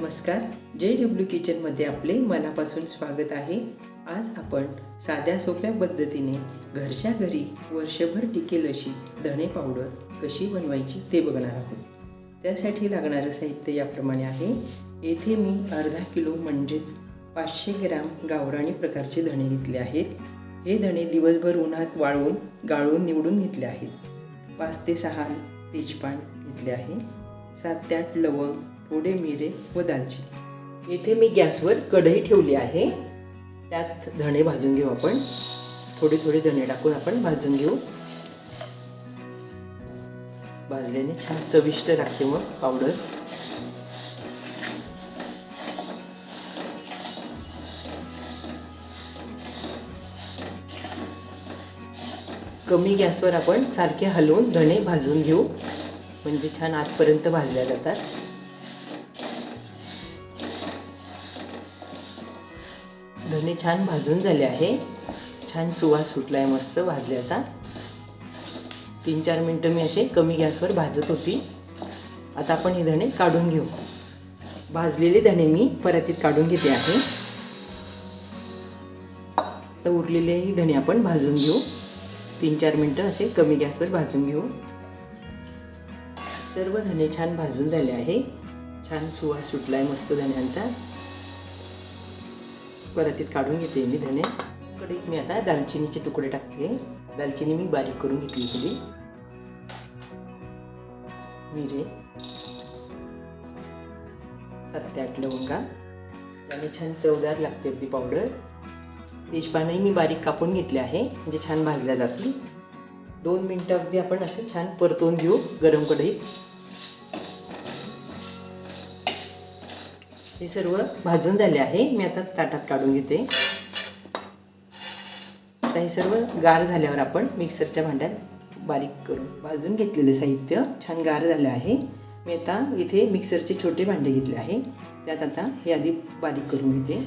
नमस्कार, JW किचनमध्ये आपले मनापासून स्वागत आहे। आज आपण साध्या सोप्या पद्धतीने घरच्या घरी वर्षभर टिकेल अशी धणे पावडर कशी बनवायची ते बघणार आहोत। त्यासाठी लागणारे साहित्य याप्रमाणे आहे। येथे मी अर्धा किलो म्हणजेच 500 ग्रॅम गावरानी प्रकारचे धणे घेतले आहेत। हे धणे दिवसभर उन्हात वाळवून गाळून निवडून घेतले आहेत। 5 ते 6 तेजपान घेतले आहे। 7 ते 8 लवंग, थोडे मिरे व दालचिनी। येथे मी गॅसवर कढई ठेवली आहे। त्यात धणे भाजून घेऊ आपण। थोडे थोडे धणे टाकून आपण भाजून घेऊ। भाजल्याने छान चविष्ट लागते मग पावडर। कमी गॅसवर आपण सारखे हलवून धणे भाजून घेऊ, म्हणजे छान आतपर्यंत भाजल्या जातात। धणे छान भाजून झाले आहे। छान सुवास सुटलाय मस्त भाजल्याचा। 3-4 मिनिटं मी असे कमी गॅसवर भाजत होती। आता आपण हे धणे काढून घेऊ। भाजलेले धणे मी परातीत काढून घेते आहे। तर उरलेले धणे आपण भाजून घेऊ। 3-4 मिनिटं असे कमी गॅसवर भाजून घेऊ। सर्व धणे छान भाजून झाले आहे। छान सुवास सुटलाय मस्त धण्यांचा। परातीत काढून घेते मी धणे। कढईत मी आता दालचिनीचे तुकडे टाकते। दालचिनी मी बारीक करून घेतली थोडी। मिरे, 7 ते 8 लवंगा, त्याने छान चवदार लागते ती पावडर। तेजपानही मी बारीक कापून घेतले आहे, म्हणजे छान भाजल्या जातील। 2 मिनिटं अगदी आपण असं छान परतवून घेऊ गरम कढईत। हे सर्व भाजून झाले आहे। मी आता ताटात काढून घेते। आता हे सर्व गार झाल्यावर आपण मिक्सरच्या भांड्यात बारीक करून भाजून घेतलेले साहित्य छान गार झाले आहे। मी आता इथे मिक्सरचे छोटे भांडे घेतले आहे। त्यात आता हे आधी बारीक करून घेते।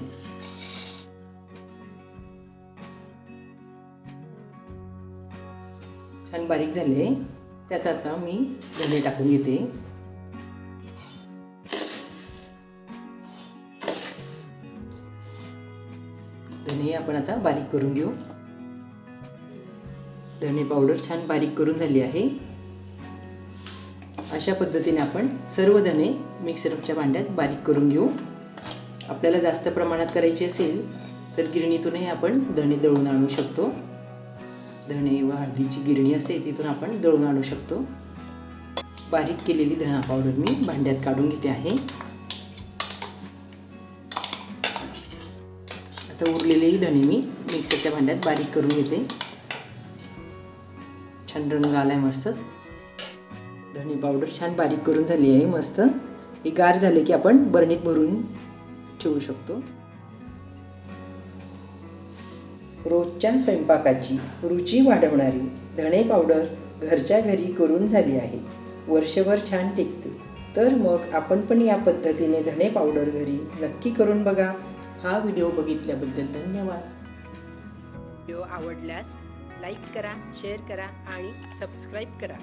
छान बारीक झाले। त्यात आता मी धणे टाकून घेते। धणे आपण आता बारीक करून घेऊ। धणे पावडर छान बारीक करून झाली आहे। अशा पद्धतीने आपण सर्व धणे मिक्सरच्या भांड्यात बारीक करून घेऊ। आपल्याला जास्त प्रमाणात करायची असेल तर गिरणीतूनही आपण धणे दळून आणू शकतो। धणे व हळदीची गिरणी असते, तिथून आपण दळून आणू शकतो। बारीक केलेली धणा पावडर मी भांड्यात काढून घेते आहे। आता उरलेलेही धणे मी मिक्सरच्या भांड्यात बारीक करून घेते। छान रंग आलाय मस्तच। धणे पावडर छान बारीक करून झाली आहे मस्त। हे गार झाले की आपण बरणीत भरून ठेवू शकतो। रोजच्या स्वयंपाकाची रुची वाढवणारी धणे पावडर घरच्या घरी करून झाली आहे। वर्षभर छान टिकते। तर मग आपण पण या पद्धतीने धणे पावडर घरी नक्की करून बघा। हा व्हिडिओ बघितल्याबद्दल धन्यवाद। व्हिडिओ आवडल्यास लाईक करा, शेअर करा आणि सबस्क्राईब करा।